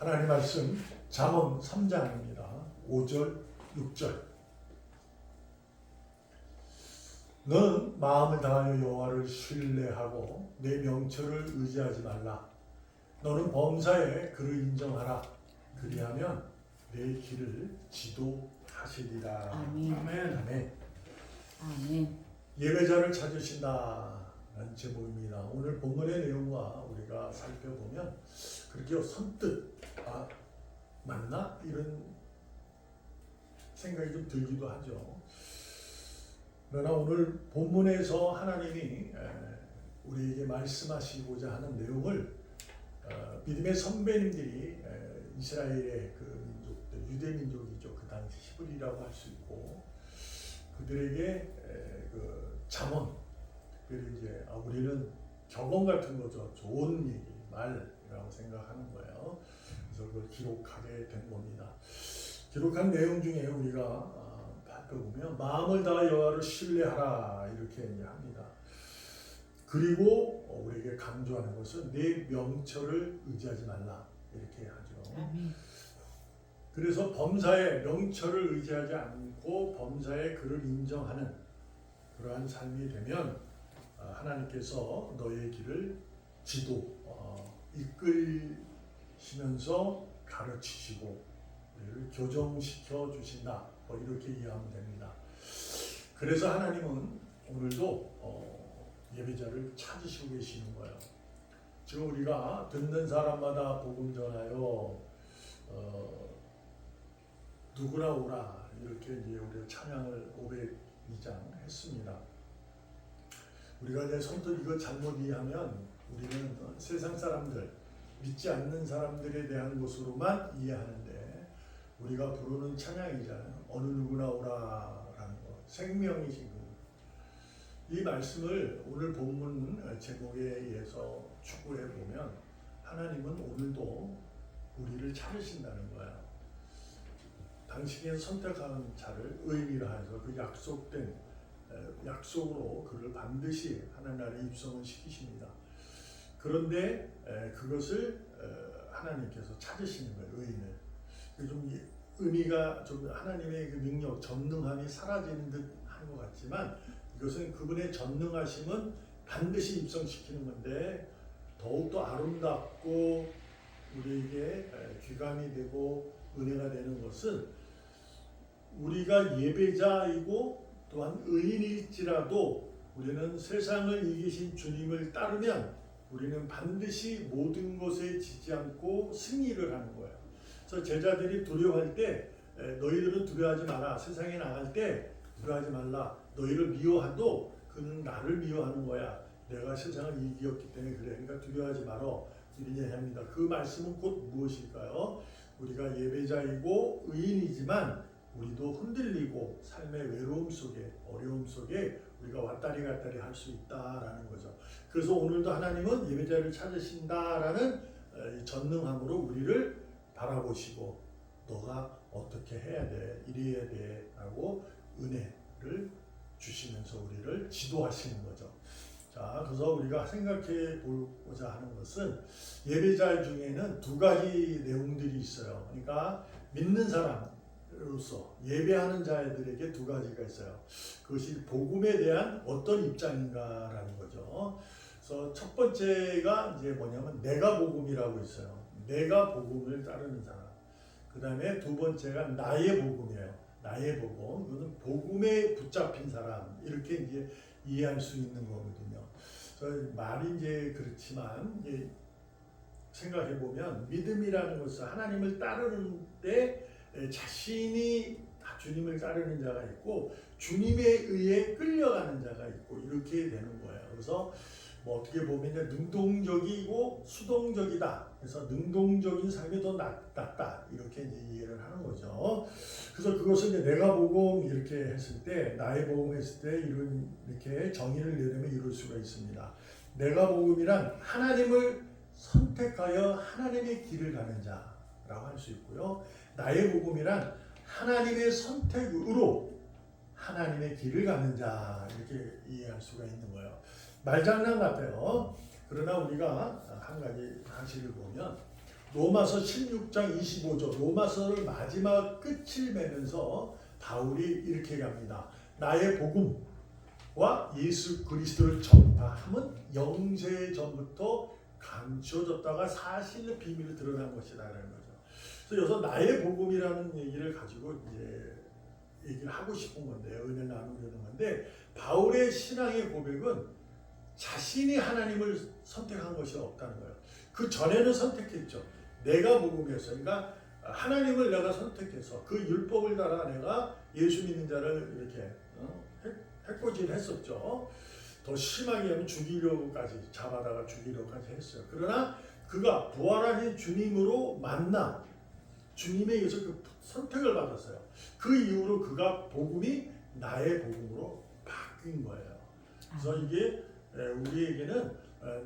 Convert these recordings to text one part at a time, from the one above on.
하나님 말씀 잠언 3장입니다. 5절, 6절. 너는 마음을 다하여 여호와를 신뢰하고 내 명철을 의지하지 말라. 너는 범사에 그를 인정하라. 그리하면 내 길을 지도하시리라. 아멘. 아멘. 아멘. 아멘. 예배자를 찾으신다는 제목입니다. 오늘 본문의 내용과 우리가 살펴보면 그렇게 선뜻 맞나? 이런 생각이 좀 들기도 하죠. 그러나 오늘 본문에서 하나님이 우리에게 말씀하시고자 하는 내용을 믿음의 선배님들이 이스라엘의 그 민족들, 유대 민족이죠. 그 당시 히브리라고 할 수 있고 그들에게 그 잠언, 특별히 이제 우리는 격언 같은 거죠. 좋은 얘기, 말이라고 생각하는 거예요. 그래서 그걸 기록하게 된 겁니다. 기록한 내용 중에 우리가 살펴보면 마음을 다하여 여호와를 신뢰하라 이렇게 얘기합니다. 그리고 우리에게 강조하는 것은 내 명철을 의지하지 말라 이렇게 하죠. 아멘. 그래서 범사에 명철을 의지하지 않고 범사에 그를 인정하는 그러한 삶이 되면 하나님께서 너의 길을 이끌시면서 가르치시고 우리를 교정시켜 주신다. 이렇게 이해하면 됩니다. 그래서 하나님은 오늘도 예배자를 찾으시고 계시는 거예요. 지금 우리가 듣는 사람마다 복음 전하여 누구나 오라 이렇게 이제 우리가 찬양을 502장 했습니다. 우리가 이제 선뜻 이거 잘못 이해하면 우리는 세상 사람들, 믿지 않는 사람들에 대한 것으로만 이해하는데 우리가 부르는 찬양이잖아요. 어느 누구나 오라라는 거, 생명이신 분. 이 말씀을 오늘 본문 제목에 의해서 추구해 보면 하나님은 오늘도 우리를 찾으신다는 거예요. 당신이 선택한 자를 의미하여서 그 약속된 약속으로 그를 반드시 하나님 나라에 입성을 시키십니다. 그런데 그것을 하나님께서 찾으시는 거예요. 의인을. 좀 의미가 좀 하나님의 그 능력, 전능함이 사라지는 듯 한 것 같지만 이것은 그분의 전능하심은 반드시 입성시키는 건데 더욱더 아름답고 우리에게 귀감이 되고 은혜가 되는 것은 우리가 예배자이고 또한 의인일지라도 우리는 세상을 이기신 주님을 따르면 우리는 반드시 모든 것에 지지 않고 승리를 하는 거예요. 그래서 제자들이 두려워할 때 너희들은 두려워하지 마라. 세상에 나갈 때 두려워하지 말라. 너희를 미워하도 그는 나를 미워하는 거야. 내가 세상을 이기었기 때문에 그래. 그러니까 두려워하지 말어. 이런 얘기합니다. 그 말씀은 곧 무엇일까요? 우리가 예배자이고 의인이지만 우리도 흔들리고 삶의 외로움 속에 어려움 속에 우리가 왔다리 갔다리 할 수 있다라는 거죠. 그래서 오늘도 하나님은 예배자를 찾으신다라는 전능함으로 우리를 바라보시고 너가 어떻게 해야 돼, 이래야 돼 라고 은혜를 주시면서 우리를 지도하시는 거죠. 자, 그래서 우리가 생각해 보고자 하는 것은 예배자 중에는 두 가지 내용들이 있어요. 그러니까 믿는 사람으로서 예배하는 자들에게 두 가지가 있어요. 그것이 복음에 대한 어떤 입장인가라는 거죠. 그래서 첫 번째가 이제 뭐냐면 내가 복음이라고 있어요. 내가 복음을 따르는 사람. 그 다음에 두 번째가 나의 복음이에요. 나의 복음. 이거는 복음에 붙잡힌 사람. 이렇게 이제 이해할 수 있는 거거든요. 그래서 말이 이제 그렇지만 생각해 보면 믿음이라는 것은 하나님을 따르는데 자신이 주님을 따르는 자가 있고 주님에 의해 끌려가는 자가 있고 이렇게 되는 거예요. 그래서 뭐 어떻게 보면 이제 능동적이고 수동적이다. 그래서 능동적인 삶이 더 낫다. 이렇게 이제 이해를 하는 거죠. 그래서 그것을 이제 내가 복음 이렇게 했을 때, 나의 복음 했을 때 이렇게 정의를 내려면 이룰 수가 있습니다. 내가 복음이란 하나님을 선택하여 하나님의 길을 가는 자라고 할 수 있고요. 나의 복음이란 하나님의 선택으로 하나님의 길을 가는 자 이렇게 이해할 수가 있는 거예요. 말장난 같아요. 그러나 우리가 한 가지 사실을 보면 로마서 16장 25절 로마서를 마지막 끝을 맺으면서 바울이 이렇게 갑니다. 나의 복음과 예수 그리스도를 전파함은 영세 전부터 감추어졌다가 사실의 비밀을 드러난 것이다라는 거죠. 그래서 여기서 나의 복음이라는 얘기를 가지고 이제 얘기를 하고 싶은 건데 은혜를 나누려는 건데 바울의 신앙의 고백은 자신이 하나님을 선택한 것이 없다는 거예요. 그 전에는 선택했죠. 내가 복음이었어요. 그러니까 하나님을 내가 선택해서 그 율법을 따라 내가 예수 믿는 자를 이렇게 해코지했었죠. 더 심하게 하면 죽이려고까지 잡아다가 죽이려고까지 했어요. 그러나 그가 부활하신 주님으로 만나 주님에 의해서 그 선택을 받았어요. 그 이후로 그가 복음이 나의 복음으로 바뀐 거예요. 그래서 이게 우리에게는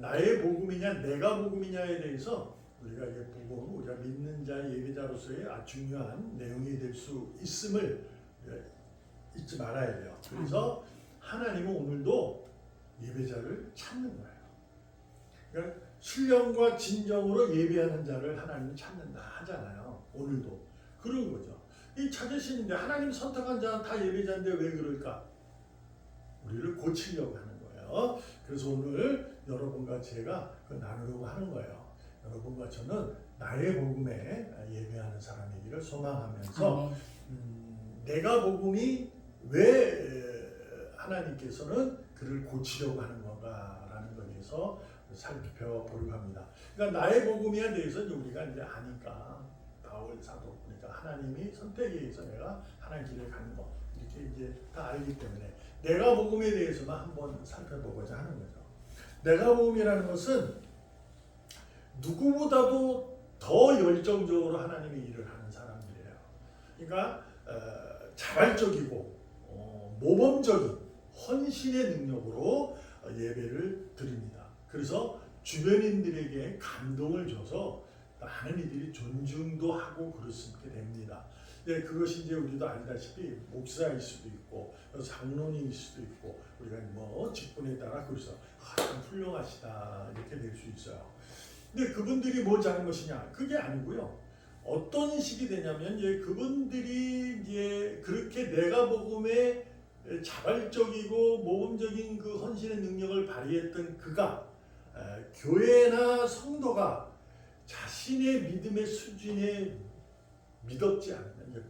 나의 복음이냐 내가 복음이냐에 대해서 우리가 이게 복음, 우리가 믿는 자 예배자로서의 아주 중요한 내용이 될 수 있음을 잊지 말아야 돼요. 그래서 하나님은 오늘도 예배자를 찾는 거예요. 그러니까 신령과 진정으로 예배하는 자를 하나님은 찾는다 하잖아요. 오늘도 그런 거죠. 이 찾으시는데 하나님 선택한 자는 다 예배자인데 왜 그럴까? 우리를 고치려고 하는 거예요. 그래서 오늘 여러분과 제가 나누려고 하는 거예요. 여러분과 저는 나의 복음에 예배하는 사람이기를 소망하면서 내가 복음이 왜 하나님께서는 그를 고치려고 하는 건가라는 것에 대해서 살펴보려고 합니다. 그러니까 나의 복음에 대해서 우리가 이제 아니까 바울 사도 그러니까 하나님이 선택에 의해서 내가 하나님 길을 가는 거 이렇게 이제 다 알기 때문에 내가 복음에 대해서만 한번 살펴보고자 하는 거죠. 내가 복음이라는 것은 누구보다도 더 열정적으로 하나님의 일을 하는 사람들이에요. 그러니까 자발적이고 모범적인 헌신의 능력으로 예배를 드립니다. 그래서 주변인들에게 감동을 줘서 많은 이들이 존중도 하고 그렇게 됩니다. 네, 그것이 이제 우리도 알다시피 목사일 수도 있고 장로님일 수도 있고 우리가 뭐 직분에 따라 그래서 참 훌륭하시다 이렇게 될 수 있어요. 근데 그분들이 뭐 잘한 것이냐? 그게 아니고요. 어떤 식이 되냐면 이제 그분들이 이제 그렇게 내가 복음에 자발적이고 모범적인 그 헌신의 능력을 발휘했던 그가 교회나 성도가 자신의 믿음의 수준에 믿었지 않으면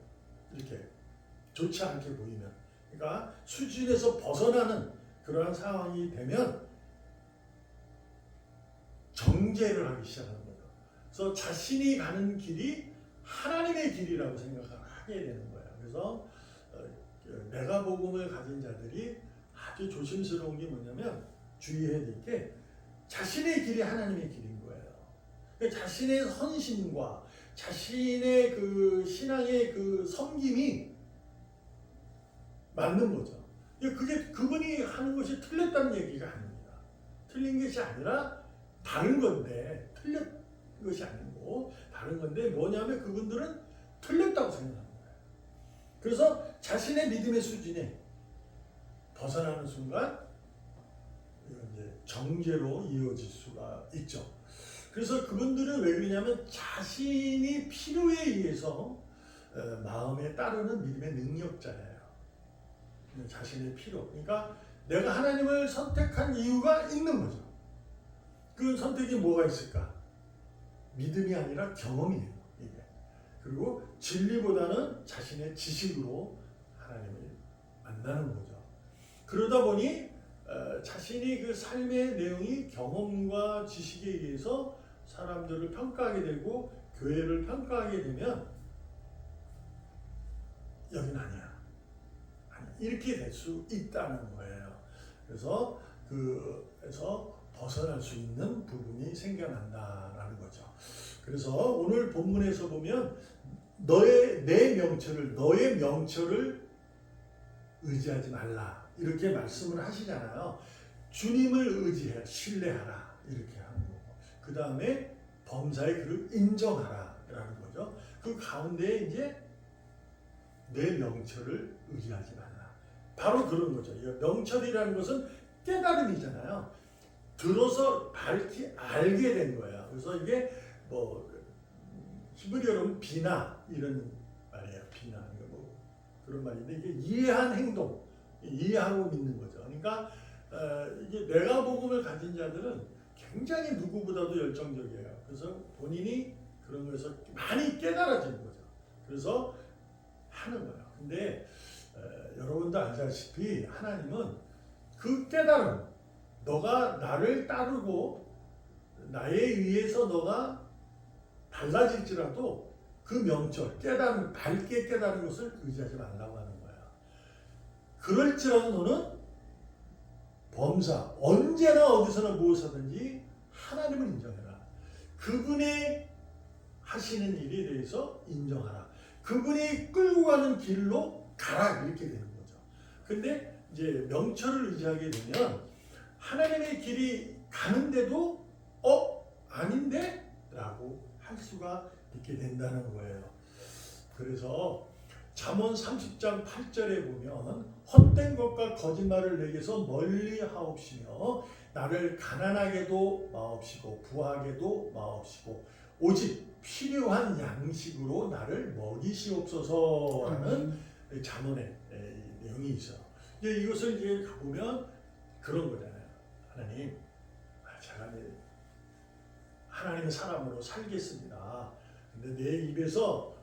이렇게 좋지 않게 보이면 그러니까 수준에서 벗어나는 그러한 상황이 되면 정죄를 하기 시작하는 거예요. 그래서 자신이 가는 길이 하나님의 길이라고 생각을 하게 되는 거예요. 그래서 내가 복음을 가진 자들이 아주 조심스러운 게 뭐냐면 주의해야 될 게 자신의 길이 하나님의 길인 거예요. 그러니까 자신의 헌신과 자신의 그 신앙의 그 섬김이 맞는 거죠. 그게 그분이 하는 것이 틀렸다는 얘기가 아닙니다. 틀린 것이 아니라 다른 건데 틀린 것이 아니고 다른 건데 뭐냐면 그분들은 틀렸다고 생각하는 거예요. 그래서 자신의 믿음의 수준에 벗어나는 순간 이제 정죄로 이어질 수가 있죠. 그래서 그분들은 왜 그러냐면 자신이 필요에 의해서 마음에 따르는 믿음의 능력자예요. 자신의 필요. 그러니까 내가 하나님을 선택한 이유가 있는 거죠. 그 선택이 뭐가 있을까? 믿음이 아니라 경험이에요. 이게. 그리고 진리보다는 자신의 지식으로 하나님을 만나는 거죠. 그러다 보니 자신이 그 삶의 내용이 경험과 지식에 의해서 사람들을 평가하게 되고 교회를 평가하게 되면 여긴 아니야. 이렇게 될 수 있다는 거예요. 그래서 그래서 벗어날 수 있는 부분이 생겨난다라는 거죠. 그래서 오늘 본문에서 보면 너의 명철을 의지하지 말라 이렇게 말씀을 하시잖아요. 주님을 의지해 신뢰하라 이렇게 하는 거고 그 다음에 범사의 그를 인정하라라는 거죠. 그 가운데 이제 내 명철을 의지하지 말라. 바로 그런 거죠. 명철이라는 것은 깨달음이잖아요. 들어서 밝히 알게 된 거야. 그래서 이게 뭐 히브리어로는 비나 이런 말이에요. 비나 이거 뭐 그런 말인데 이게 이해한 행동, 이해하고 믿는 거죠. 그러니까 이게 내가 복음을 가진 자들은 굉장히 누구보다도 열정적이에요. 그래서 본인이 그런 것에서 많이 깨달아지는 거죠. 그래서 하는 거예요. 근데 여러분도 알다시피 하나님은 그 깨달음, 너가 나를 따르고 나에 의해서 너가 달라질지라도 그 명철, 깨달음, 밝게 깨달은 것을 의지하지 말라고 하는 거야. 그럴지라도 너는 범사, 언제나 어디서나 무엇하든지 하나님을 인정해라. 그분의 하시는 일에 대해서 인정하라. 그분이 끌고 가는 길로 가라. 이렇게 되는 거죠. 근데 이제 명철을 의지하게 되면 하나님의 길이 가는데도 아닌데? 라고 할 수가 있게 된다는 거예요. 그래서 잠언 30장 8절에 보면 헛된 것과 거짓말을 내게서 멀리 하옵시며 나를 가난하게도 마옵시고 부하게도 마옵시고 오직 필요한 양식으로 나를 먹이시옵소서라는 잠언의 내용이 있어요. 이제 이것을 이제 가보면 그런 거잖아요. 하나님, 제가 하나님의 사람으로 살겠습니다. 근데 내 입에서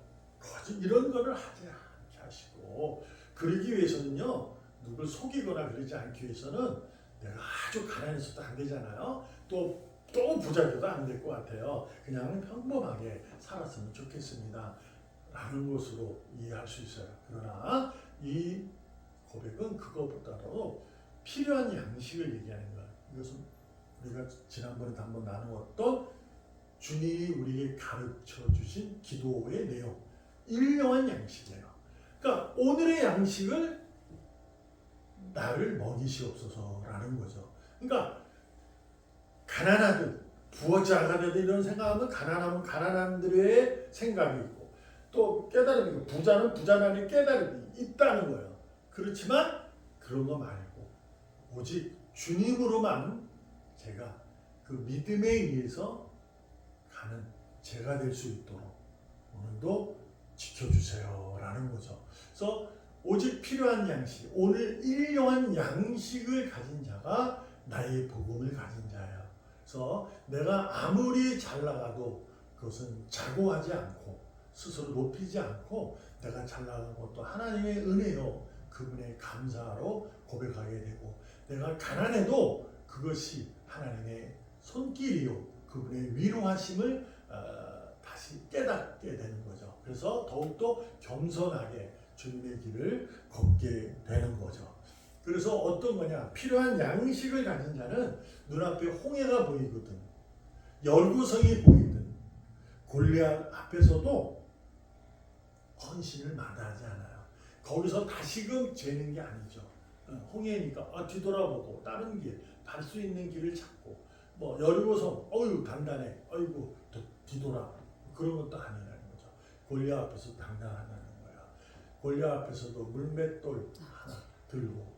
이런 거를 하지 않게 하시고, 그러기 위해서는요, 누굴 속이거나 그러지 않기 위해서는 내가 아주 가난해서도 안 되잖아요. 또 부자여도 안 될 것 같아요. 그냥 평범하게 살았으면 좋겠습니다. 라는 것으로 이해할 수 있어요. 그러나 이 고백은 그것보다도 필요한 양식을 얘기하는 거예요. 이것은 우리가 지난번에 한번 나누었던 주님이 우리에게 가르쳐 주신 기도의 내용, 일용한 양식이에요. 그러니까 오늘의 양식을 나를 먹이시옵소서라는 거죠. 그러니까 가난하든 부자가 되든 이런 생각하면 가난하면 가난한들의 생각이 있고 또 깨달음이 있고 부자는 부자만의 깨달음이 있다는 거예요. 그렇지만 그런 거 말고 오직 주님으로만 제가 그 믿음에 의해서 가는 제가 될 수 있도록 오늘도 지켜주세요 라는 거죠. 그래서 오직 필요한 양식, 오늘 일용한 양식을 가진 자가 나의 복음을 가진 자예요. 그래서 내가 아무리 잘 나가도 그것은 자고하지 않고 스스로 높이지 않고 내가 잘 나간 것도 하나님의 은혜요 그분의 감사로 고백하게 되고 내가 가난해도 그것이 하나님의 손길이요 그분의 위로하심을 다시 깨닫게 되는 거죠. 그래서 더욱더 겸손하게 주님의 길을 걷게 되는 거죠. 그래서 어떤 거냐? 필요한 양식을 가진 자는 눈앞에 홍해가 보이거든, 열구성이 보이든 골리앗 앞에서도 헌신을 마다하지 않아요. 거기서 다시금 재는 게 아니죠. 홍해니까 뒤돌아보고 다른 길, 갈 수 있는 길을 찾고 뭐 열구성, 어유 단단해, 어이구 뒤돌아 그런 것도 아니라는 거죠. 골리앗 앞에서 당당하다는 거야. 골리앗 앞에서도 물맷돌 하나 들고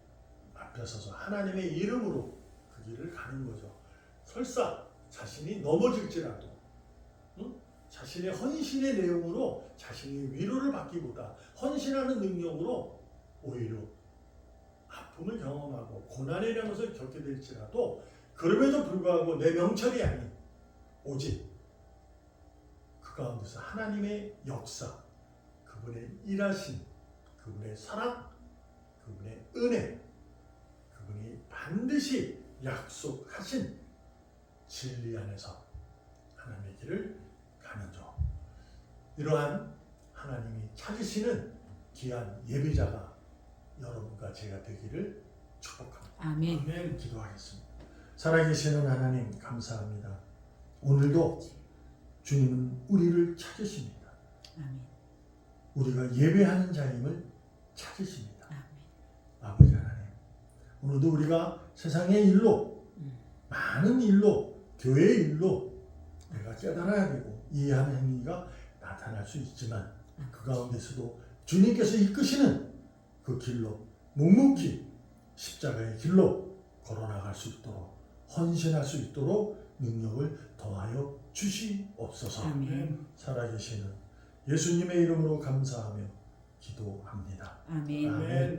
앞에 서서 하나님의 이름으로 그 길을 가는 거죠. 설사 자신이 넘어질지라도 자신의 헌신의 내용으로 자신이 위로를 받기보다 헌신하는 능력으로 오히려 아픔을 경험하고 고난이라는 것을 겪게 될지라도 그럼에도 불구하고 내 명철이 아닌 오직 그 가운데서 하나님의 역사, 그분의 일하심, 그분의 사랑, 그분의 은혜, 그분이 반드시 약속하신 진리 안에서 하나님의 길을 가는 점, 이러한 하나님이 찾으시는 귀한 예배자가 여러분과 제가 되기를 축복합니다. 아멘. 아멘. 기도하겠습니다. 살아계시는 하나님 감사합니다. 오늘도 주님은 우리를 찾으십니다. 아멘. 우리가 예배하는 자임을 찾으십니다. 아멘. 아버지 하나님, 오늘도 우리가 세상의 일로 많은 일로 교회의 일로 내가 깨달아야 되고 이해하는 행위가 나타날 수 있지만 그 가운데서도 주님께서 이끄시는 그 길로 묵묵히 십자가의 길로 걸어나갈 수 있도록 헌신할 수 있도록 능력을 더하여 주시옵소서. 아멘. 살아계시는 예수님의 이름으로 감사하며 기도합니다. 아멘. 아멘.